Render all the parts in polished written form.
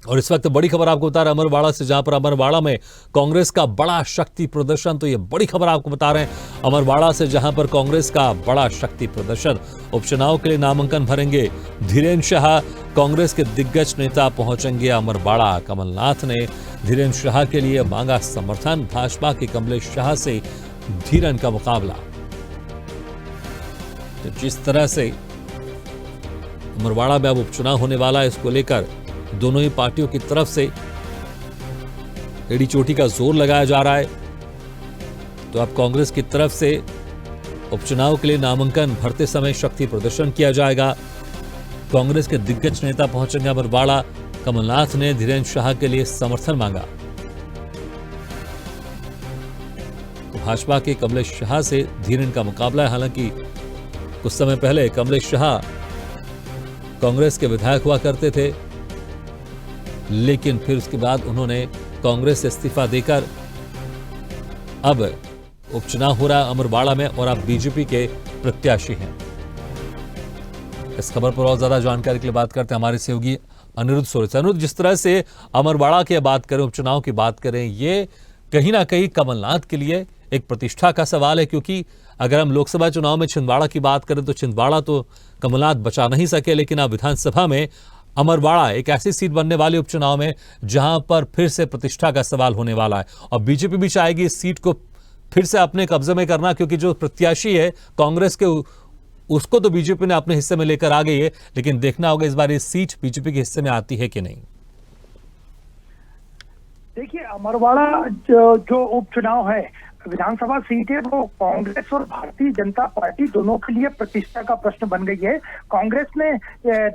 और इस वक्त बड़ी खबर आपको बता रहे हैं अमरवाड़ा से, जहां पर अमरवाड़ा में कांग्रेस का बड़ा शक्ति प्रदर्शन। तो ये बड़ी खबर आपको बता रहे हैं अमरवाड़ा से, जहां पर कांग्रेस का बड़ा शक्ति प्रदर्शन। उपचुनाव के लिए नामांकन भरेंगे धीरेन्द्र शाह। कांग्रेस के दिग्गज नेता पहुंचेंगे अमरवाड़ा। कमलनाथ ने धीरेन्द्र शाह के लिए मांगा समर्थन। भाजपा के कमलेश शाह से धीरेन्द्र का मुकाबला। तो जिस तरह से अमरवाड़ा में अब उपचुनाव होने वाला है, इसको लेकर दोनों ही पार्टियों की तरफ से एड़ी चोटी का जोर लगाया जा रहा है। तो अब कांग्रेस की तरफ से उपचुनाव के लिए नामांकन भरते समय शक्ति प्रदर्शन किया जाएगा। कांग्रेस के दिग्गज नेता पहुंचेंगे अमरवाड़ा। कमलनाथ ने धीरेन्द्र शाह के लिए समर्थन मांगा। तो भाजपा के कमलेश शाह से धीरेन्द्र का मुकाबला है। हालांकि कुछ समय पहले कमलेश शाह कांग्रेस के विधायक हुआ करते थे, लेकिन फिर उसके बाद उन्होंने कांग्रेस से इस्तीफा देकर अब उपचुनाव हो रहा है अमरवाड़ा में और अब बीजेपी के प्रत्याशी हैं। इस खबर पर और ज्यादा जानकारी के लिए बात करते हैं हमारे सहयोगी अनिरुद्ध सोरेन से। अनिरुद्ध, जिस तरह से अमरवाड़ा की बात करें, उपचुनाव की बात करें, ये कहीं ना कहीं कमलनाथ के लिए एक प्रतिष्ठा का सवाल है, क्योंकि अगर हम लोकसभा चुनाव में छिंदवाड़ा की बात करें तो छिंदवाड़ा तो कमलनाथ बचा नहीं सके, लेकिन अब विधानसभा में अमरवाड़ा एक ऐसी सीट बनने वाली उपचुनाव में जहां पर फिर से प्रतिष्ठा का सवाल होने वाला है। और बीजेपी भी चाहेगी इस सीट को फिर से अपने कब्जे में करना, क्योंकि जो प्रत्याशी है कांग्रेस के उसको तो बीजेपी ने अपने हिस्से में लेकर आ गई है, लेकिन देखना होगा इस बार ये सीट बीजेपी के हिस्से में आती है कि नहीं। देखिए, अमरवाड़ा जो उपचुनाव है, विधानसभा सीट है, वो कांग्रेस और भारतीय जनता पार्टी दोनों के लिए प्रतिष्ठा का प्रश्न बन गई है। कांग्रेस ने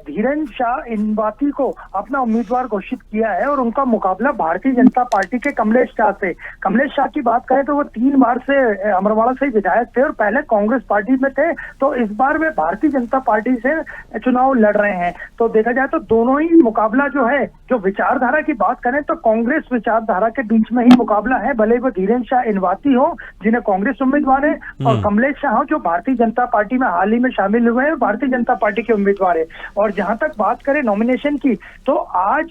धीरेन्द्र शाह इनवाती को अपना उम्मीदवार घोषित किया है और उनका मुकाबला भारतीय जनता पार्टी के कमलेश शाह से। कमलेश शाह की बात करें तो वो 3 बार से अमरवाड़ा से विधायक थे और पहले कांग्रेस पार्टी में थे, तो इस बार वे भारतीय जनता पार्टी से चुनाव लड़ रहे हैं। तो देखा जाए तो दोनों ही मुकाबला जो है, जो विचारधारा की बात करें तो कांग्रेस विचारधारा के बीच में ही मुकाबला है, भले वो धीरेन्द्र शाह इनवाती जिन्हें कांग्रेस उम्मीदवार है, और कमलेश शाह जो भारतीय जनता पार्टी में हाल ही में शामिल हुए हैं, भारतीय जनता पार्टी के उम्मीदवार है। और जहां तक बात करें नॉमिनेशन की, तो आज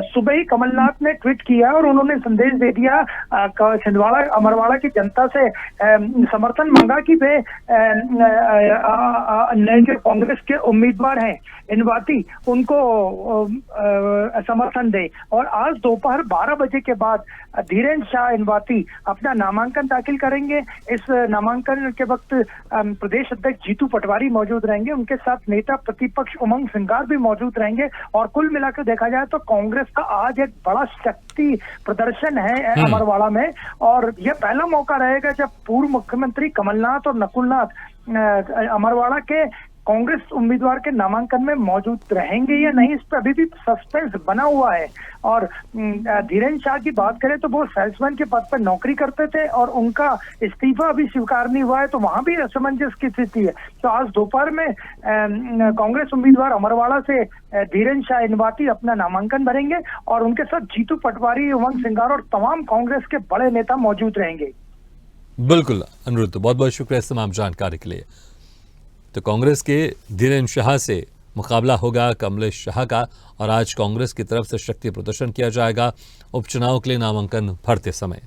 सुबह ही कमलनाथ ने ट्वीट किया और उन्होंने संदेश दे दिया, छिंदवाड़ा अमरवाड़ा की जनता से समर्थन मांगा कि वे जो कांग्रेस के उम्मीदवार हैं इनवाती, उनको समर्थन दे। और आज दोपहर 12 बजे के बाद धीरेन्द्र शाह इनवाती अपना नामांकन दाखिल करेंगे। इस नामांकन के वक्त प्रदेश अध्यक्ष जीतू पटवारी मौजूद रहेंगे, उनके साथ नेता प्रतिपक्ष उमंग सिंगार भी मौजूद रहेंगे। और कुल मिलाकर देखा जाए तो कांग्रेस का आज एक बड़ा शक्ति प्रदर्शन है अमरवाड़ा में, और यह पहला मौका रहेगा जब पूर्व मुख्यमंत्री कमलनाथ और नकुलनाथ अमरवाड़ा के कांग्रेस उम्मीदवार के नामांकन में मौजूद रहेंगे या नहीं, इस पर अभी भी सस्पेंस बना हुआ है। और धीरेन्द्र शाह की बात करें तो वो सेल्समैन के पद पर नौकरी करते थे और उनका इस्तीफा अभी स्वीकार नहीं हुआ है, तो वहां भी असमंजस की स्थिति है। तो आज दोपहर में कांग्रेस उम्मीदवार अमरवाड़ा से धीरेन्द्र शाह इनवाती अपना नामांकन भरेंगे और उनके साथ जीतू पटवारी, उमंग सिंगार और तमाम कांग्रेस के बड़े नेता मौजूद रहेंगे। बिल्कुल अनिरुद्ध, बहुत बहुत शुक्रिया इस तमाम जानकारी के लिए। तो कांग्रेस के धीरेन्द्र शाह से मुकाबला होगा कमलेश शाह का, और आज कांग्रेस की तरफ से शक्ति प्रदर्शन किया जाएगा उपचुनाव के लिए नामांकन भरते समय।